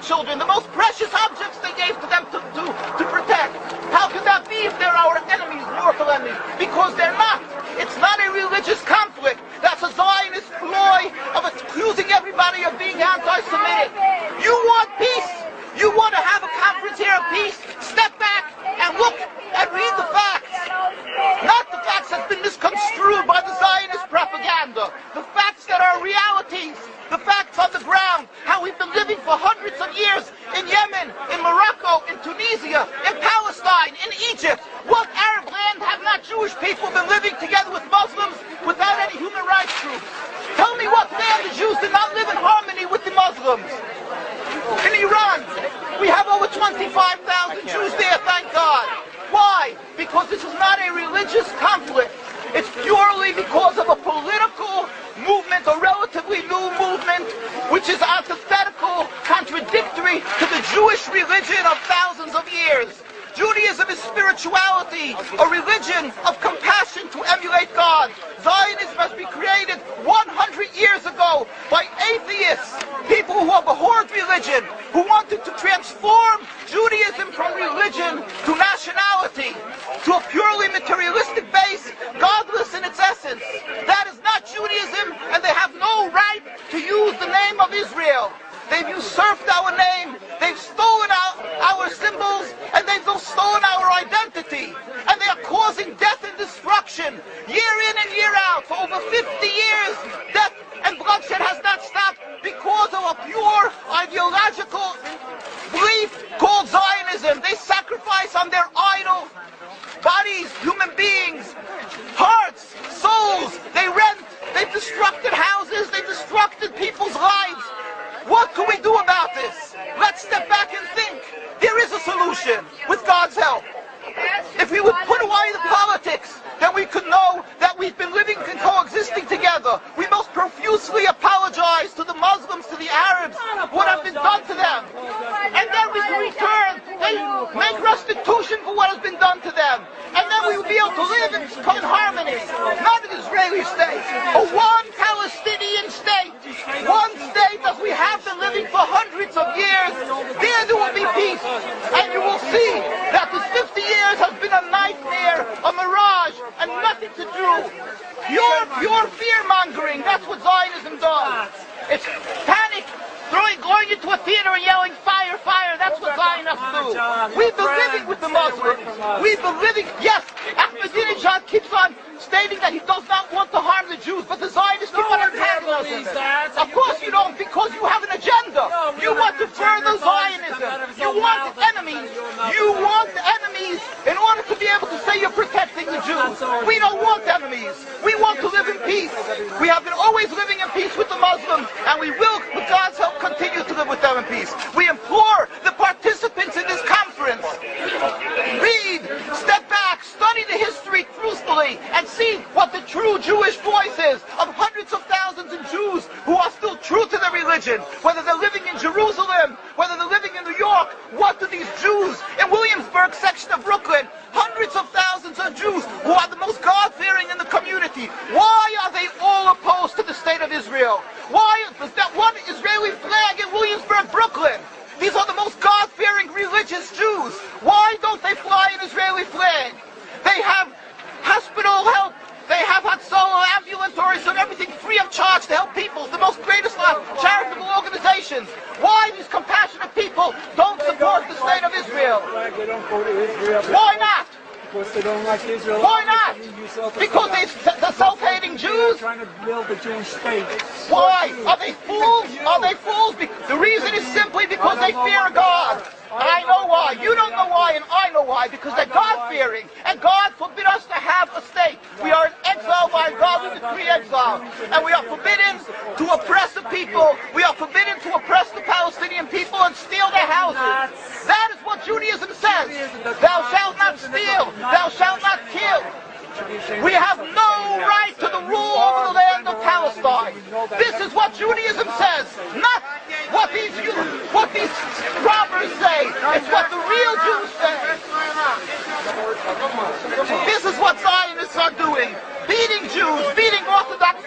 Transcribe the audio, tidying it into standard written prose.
children, the most precious objects they gave to them to protect. How could that be if they're our enemies, mortal enemies? Because they're not. It's not a religious conflict. That's a Zionist ploy of accusing everybody of being anti-Semitic. You want peace? You want to have a conference here of peace? Step back and look and read the facts. Not the facts that's been misconstrued by the Zionist propaganda. The facts that are realities. The facts on the ground. How we've been living for hundreds of years in Yemen, in Morocco, in Tunisia, in Palestine, in Egypt. What Arab land have not Jewish people been living together with Muslims without any human rights groups? Tell me what land the Jews did not live in harmony with the Muslims. In Iran, we have over 25,000 Jews there, thank God. Why? Because this is not a religious conflict. It's purely because of a political movement, a relatively new movement, which is antithetical, contradictory to the Jewish religion of thousands of years. Judaism is spirituality, a religion of compassion to emulate God. Zionism must be created 100 years ago by atheists, people who have abhorred religion, who wanted to transform Judaism from religion to nationality, to a purely materialistic base, godless in its essence. That is not Judaism, and they have no right to use the name of Israel. They've usurped our name, they've stolen our symbols, and they've stolen our identity. And they are causing death and destruction, year in and year out. For over 50 years, death and bloodshed has not stopped because of a pure ideological belief called Zionism. They sacrifice on their idol bodies, human beings, hearts, souls. They rent, they've destructed houses, they've destructed people's lives. What can we do about this? Let's step back and think. There is a solution with God's help. If we would put away the politics, then we could know that we've been living and coexisting together. We most profusely apologize to the Muslims, to the Arabs, what has been done to them. And then we can return and make restitution for what has been done to them. And then we will be able to live in harmony. Not an Israeli state, a one Palestinian state. One state as we have been living for hundreds of years. There will be peace. And you will see that this 50 years has been a nightmare, a mirage, and nothing to do. Pure fear-mongering. That's what Zionism does. It's panic, going into a theater and yelling, fire, fire. That's what Zionists do. We've been living with the Muslims. We've been living, yes, Ahmadinejad keeps on stating that he does not want to harm the Jews, but the Zionists keep on antagonizing them. Of course you don't, because you have an agenda. You want to further Zionism. You want enemies. You want enemies in order to be able to say you're protecting the Jews. We don't want enemies. We want to live in peace. We have been always living in peace with the Muslims, and we will, with God's help, continue to live with them in peace. We implore the participants in this conference, read, step back, study the history truthfully, and see what the true Jewish voice is of hundreds of thousands of Jews who are still true to their religion, whether they're living in Jerusalem, whether they're living in New York. What do these Jews in Williamsburg section of Brooklyn, hundreds of thousands of Jews who are the most God-fearing in the community, why are they all opposed to the state of Israel? Why is that one Israeli flag in Williamsburg, Brooklyn? These are the most God-fearing religious Jews. Why don't they fly an Israeli flag? They have hospital help. They have Hatzalah, ambulatories, and everything free of charge to help people. The most greatest charitable organizations. Why these compassionate people don't support the state of Israel? They don't go to Israel. Why not? Because they don't like Israel. Why not? Because they're self-hating Jews? They're trying to build a Jewish state. Why? Are they fools? Are they fools? The reason is simply because they fear God. I know why. You don't know why, and I know why. Because they're God-fearing. And God forbid us to have a state. We are in exile by God. We decree exile. And we are forbidden to oppress the people. We are forbidden to oppress the Palestinian people and steal their houses. That is what Judaism says. Thou shalt not steal. Thou shalt not kill. We have no right to the rule over the land of Palestine. This is what Judaism says, not what these robbers say. It's what the real Jews say. This is what Zionists are doing. Beating Jews, beating Orthodox